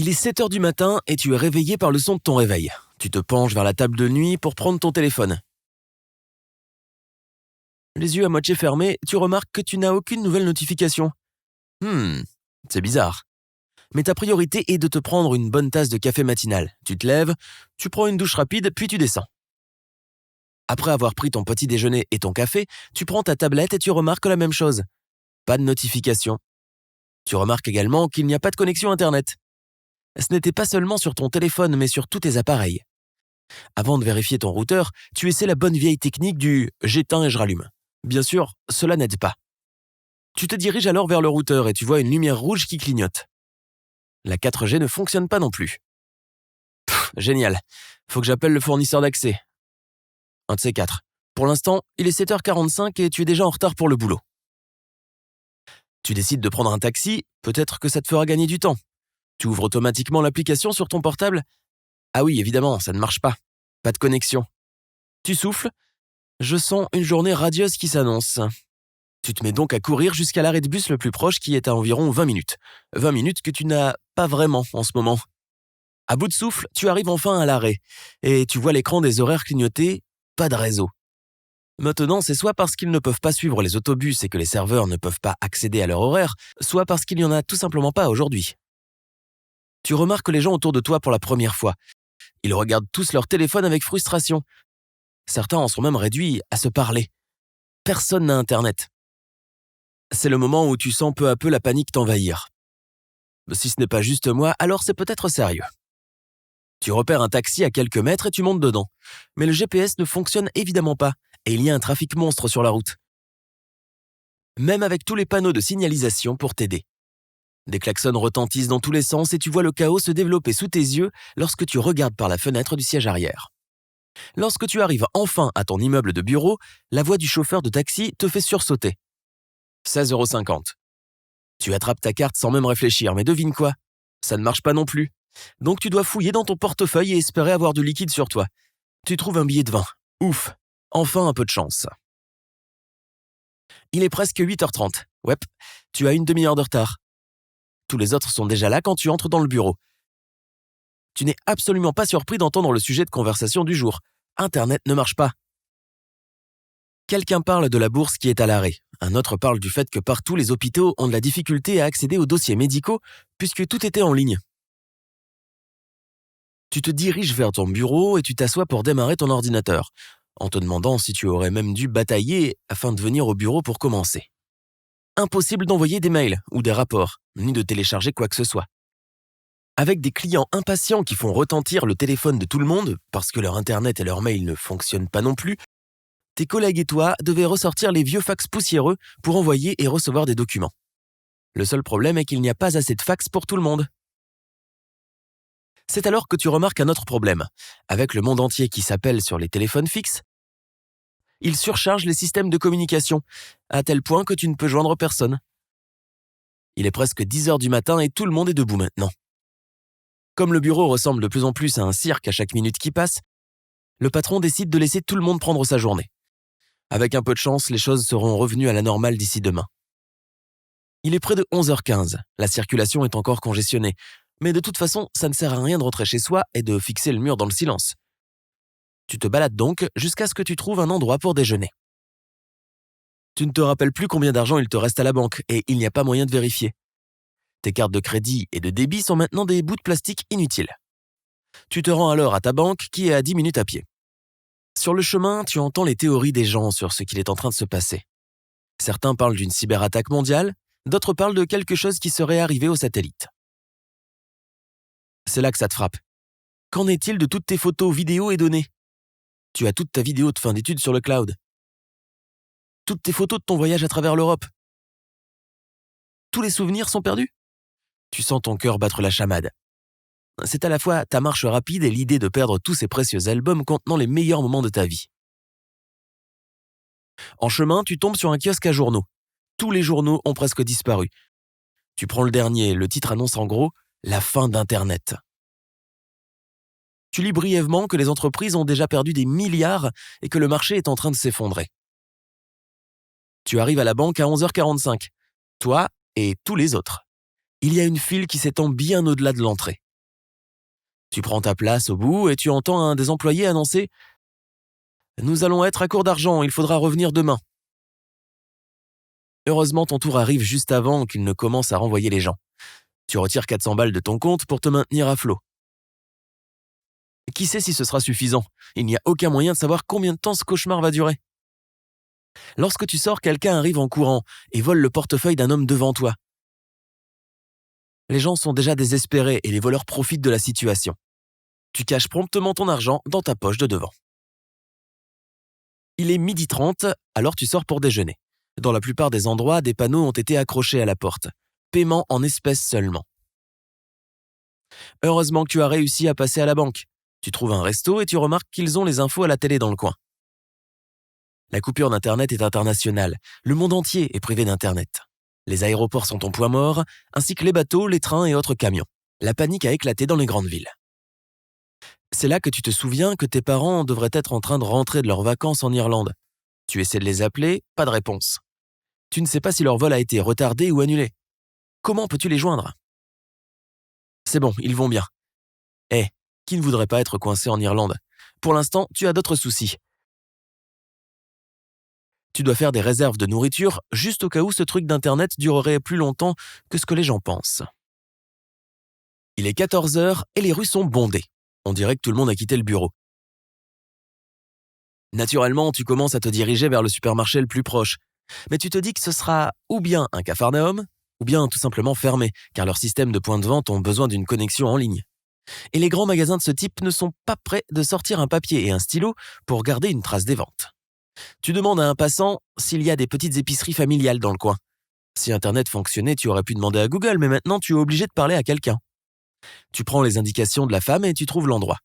Il est 7 heures du matin et tu es réveillé par le son de ton réveil. Tu te penches vers la table de nuit pour prendre ton téléphone. Les yeux à moitié fermés, tu remarques que tu n'as aucune nouvelle notification. C'est bizarre. Mais ta priorité est de te prendre une bonne tasse de café matinal. Tu te lèves, tu prends une douche rapide, puis tu descends. Après avoir pris ton petit déjeuner et ton café, tu prends ta tablette et tu remarques la même chose. Pas de notification. Tu remarques également qu'il n'y a pas de connexion Internet. Ce n'était pas seulement sur ton téléphone, mais sur tous tes appareils. Avant de vérifier ton routeur, tu essaies la bonne vieille technique du « j'éteins et je rallume ». Bien sûr, cela n'aide pas. Tu te diriges alors vers le routeur et tu vois une lumière rouge qui clignote. La 4G ne fonctionne pas non plus. Génial. Faut que j'appelle le fournisseur d'accès. Un de ces quatre. Pour l'instant, il est 7h45 et tu es déjà en retard pour le boulot. Tu décides de prendre un taxi, peut-être que ça te fera gagner du temps. Tu ouvres automatiquement l'application sur ton portable. Ah oui, évidemment, ça ne marche pas. Pas de connexion. Tu souffles. Je sens une journée radieuse qui s'annonce. Tu te mets donc à courir jusqu'à l'arrêt de bus le plus proche qui est à environ 20 minutes. 20 minutes que tu n'as pas vraiment en ce moment. À bout de souffle, tu arrives enfin à l'arrêt et tu vois l'écran des horaires clignoter. Pas de réseau. Maintenant, c'est soit parce qu'ils ne peuvent pas suivre les autobus et que les serveurs ne peuvent pas accéder à leur horaire, soit parce qu'il n'y en a tout simplement pas aujourd'hui. Tu remarques les gens autour de toi pour la première fois. Ils regardent tous leur téléphone avec frustration. Certains en sont même réduits à se parler. Personne n'a Internet. C'est le moment où tu sens peu à peu la panique t'envahir. Si ce n'est pas juste moi, alors c'est peut-être sérieux. Tu repères un taxi à quelques mètres et tu montes dedans. Mais le GPS ne fonctionne évidemment pas et il y a un trafic monstre sur la route. Même avec tous les panneaux de signalisation pour t'aider. Des klaxons retentissent dans tous les sens et tu vois le chaos se développer sous tes yeux lorsque tu regardes par la fenêtre du siège arrière. Lorsque tu arrives enfin à ton immeuble de bureau, la voix du chauffeur de taxi te fait sursauter. 16,50 €. Tu attrapes ta carte sans même réfléchir, mais devine quoi ? Ça ne marche pas non plus. Donc tu dois fouiller dans ton portefeuille et espérer avoir du liquide sur toi. Tu trouves un billet de 20. Ouf, enfin un peu de chance. Il est presque 8h30. Ouais, tu as une demi-heure de retard. Tous les autres sont déjà là quand tu entres dans le bureau. Tu n'es absolument pas surpris d'entendre le sujet de conversation du jour. Internet ne marche pas. Quelqu'un parle de la bourse qui est à l'arrêt. Un autre parle du fait que partout les hôpitaux ont de la difficulté à accéder aux dossiers médicaux puisque tout était en ligne. Tu te diriges vers ton bureau et tu t'assois pour démarrer ton ordinateur, en te demandant si tu aurais même dû batailler afin de venir au bureau pour commencer. Impossible d'envoyer des mails ou des rapports, ni de télécharger quoi que ce soit. Avec des clients impatients qui font retentir le téléphone de tout le monde, parce que leur internet et leur mail ne fonctionnent pas non plus, tes collègues et toi devaient ressortir les vieux fax poussiéreux pour envoyer et recevoir des documents. Le seul problème est qu'il n'y a pas assez de fax pour tout le monde. C'est alors que tu remarques un autre problème. Avec le monde entier qui s'appelle sur les téléphones fixes, ils surchargent les systèmes de communication, à tel point que tu ne peux joindre personne. Il est presque 10 heures du matin et tout le monde est debout maintenant. Comme le bureau ressemble de plus en plus à un cirque à chaque minute qui passe, le patron décide de laisser tout le monde prendre sa journée. Avec un peu de chance, les choses seront revenues à la normale d'ici demain. Il est près de 11h15, la circulation est encore congestionnée, mais de toute façon, ça ne sert à rien de rentrer chez soi et de fixer le mur dans le silence. Tu te balades donc jusqu'à ce que tu trouves un endroit pour déjeuner. Tu ne te rappelles plus combien d'argent il te reste à la banque et il n'y a pas moyen de vérifier. Tes cartes de crédit et de débit sont maintenant des bouts de plastique inutiles. Tu te rends alors à ta banque qui est à 10 minutes à pied. Sur le chemin, tu entends les théories des gens sur ce qu'il est en train de se passer. Certains parlent d'une cyberattaque mondiale, d'autres parlent de quelque chose qui serait arrivé au satellite. C'est là que ça te frappe. Qu'en est-il de toutes tes photos, vidéos et données ? Tu as toute ta vidéo de fin d'études sur le cloud. Toutes tes photos de ton voyage à travers l'Europe. Tous les souvenirs sont perdus ? Tu sens ton cœur battre la chamade. C'est à la fois ta marche rapide et l'idée de perdre tous ces précieux albums contenant les meilleurs moments de ta vie. En chemin, tu tombes sur un kiosque à journaux. Tous les journaux ont presque disparu. Tu prends le dernier, le titre annonce en gros « La fin d'Internet ». Tu lis brièvement que les entreprises ont déjà perdu des milliards et que le marché est en train de s'effondrer. Tu arrives à la banque à 11h45. Toi et tous les autres. Il y a une file qui s'étend bien au-delà de l'entrée. Tu prends ta place au bout et tu entends un des employés annoncer « Nous allons être à court d'argent, il faudra revenir demain ». Heureusement, ton tour arrive juste avant qu'il ne commence à renvoyer les gens. Tu retires 400 balles de ton compte pour te maintenir à flot. Qui sait si ce sera suffisant? Il n'y a aucun moyen de savoir combien de temps ce cauchemar va durer. Lorsque tu sors, quelqu'un arrive en courant et vole le portefeuille d'un homme devant toi. Les gens sont déjà désespérés et les voleurs profitent de la situation. Tu caches promptement ton argent dans ta poche de devant. Il est 12h30, alors tu sors pour déjeuner. Dans la plupart des endroits, des panneaux ont été accrochés à la porte. Paiement en espèces seulement. Heureusement que tu as réussi à passer à la banque. Tu trouves un resto et tu remarques qu'ils ont les infos à la télé dans le coin. La coupure d'Internet est internationale. Le monde entier est privé d'Internet. Les aéroports sont en point mort, ainsi que les bateaux, les trains et autres camions. La panique a éclaté dans les grandes villes. C'est là que tu te souviens que tes parents devraient être en train de rentrer de leurs vacances en Irlande. Tu essaies de les appeler, pas de réponse. Tu ne sais pas si leur vol a été retardé ou annulé. Comment peux-tu les joindre? C'est bon, ils vont bien. Qui ne voudrait pas être coincé en Irlande? Pour l'instant, tu as d'autres soucis. Tu dois faire des réserves de nourriture juste au cas où ce truc d'Internet durerait plus longtemps que ce que les gens pensent. Il est 14h et les rues sont bondées. On dirait que tout le monde a quitté le bureau. Naturellement, tu commences à te diriger vers le supermarché le plus proche. Mais tu te dis que ce sera ou bien un Capharnaüm, ou bien tout simplement fermé, car leurs systèmes de points de vente ont besoin d'une connexion en ligne. Et les grands magasins de ce type ne sont pas prêts de sortir un papier et un stylo pour garder une trace des ventes. Tu demandes à un passant s'il y a des petites épiceries familiales dans le coin. Si Internet fonctionnait, tu aurais pu demander à Google, mais maintenant tu es obligé de parler à quelqu'un. Tu prends les indications de la femme et tu trouves l'endroit.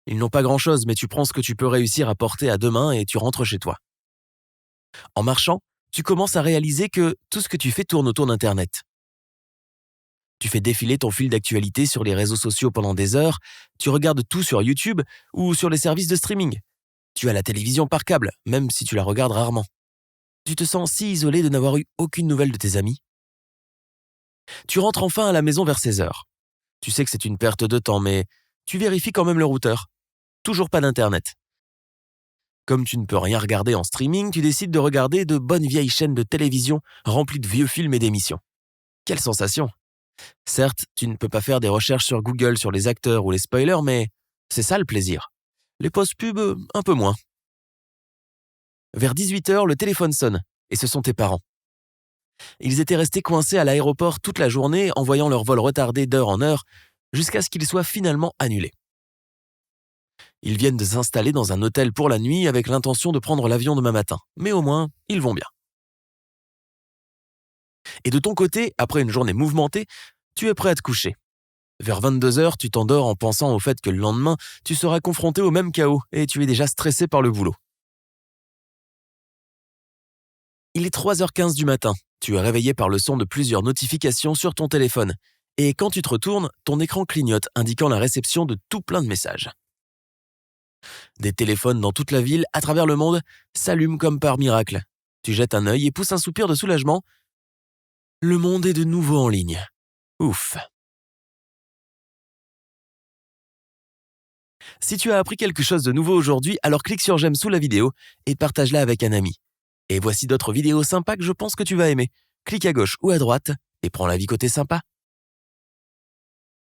Ils n'ont pas grand-chose, mais tu prends ce que tu peux réussir à porter à deux mains et tu rentres chez toi. En marchant, tu commences à réaliser que tout ce que tu fais tourne autour d'Internet. Tu fais défiler ton fil d'actualité sur les réseaux sociaux pendant des heures, tu regardes tout sur YouTube ou sur les services de streaming. Tu as la télévision par câble, même si tu la regardes rarement. Tu te sens si isolé de n'avoir eu aucune nouvelle de tes amis. Tu rentres enfin à la maison vers 16h. Tu sais que c'est une perte de temps, mais tu vérifies quand même le routeur. Toujours pas d'Internet. Comme tu ne peux rien regarder en streaming, tu décides de regarder de bonnes vieilles chaînes de télévision remplies de vieux films et d'émissions. Quelle sensation! Certes, tu ne peux pas faire des recherches sur Google sur les acteurs ou les spoilers, mais c'est ça le plaisir. Les post-pubs, un peu moins. Vers 18h, le téléphone sonne, et ce sont tes parents. Ils étaient restés coincés à l'aéroport toute la journée en voyant leur vol retardé d'heure en heure, jusqu'à ce qu'il soit finalement annulé. Ils viennent de s'installer dans un hôtel pour la nuit avec l'intention de prendre l'avion demain matin, mais au moins, ils vont bien. Et de ton côté, après une journée mouvementée, tu es prêt à te coucher. Vers 22h, tu t'endors en pensant au fait que le lendemain, tu seras confronté au même chaos et tu es déjà stressé par le boulot. Il est 3h15 du matin. Tu es réveillé par le son de plusieurs notifications sur ton téléphone. Et quand tu te retournes, ton écran clignote, indiquant la réception de tout plein de messages. Des téléphones dans toute la ville, à travers le monde, s'allument comme par miracle. Tu jettes un œil et pousses un soupir de soulagement. Le monde est de nouveau en ligne. Ouf. Si tu as appris quelque chose de nouveau aujourd'hui, alors clique sur j'aime sous la vidéo et partage-la avec un ami. Et voici d'autres vidéos sympas que je pense que tu vas aimer. Clique à gauche ou à droite et prends la vie côté sympa.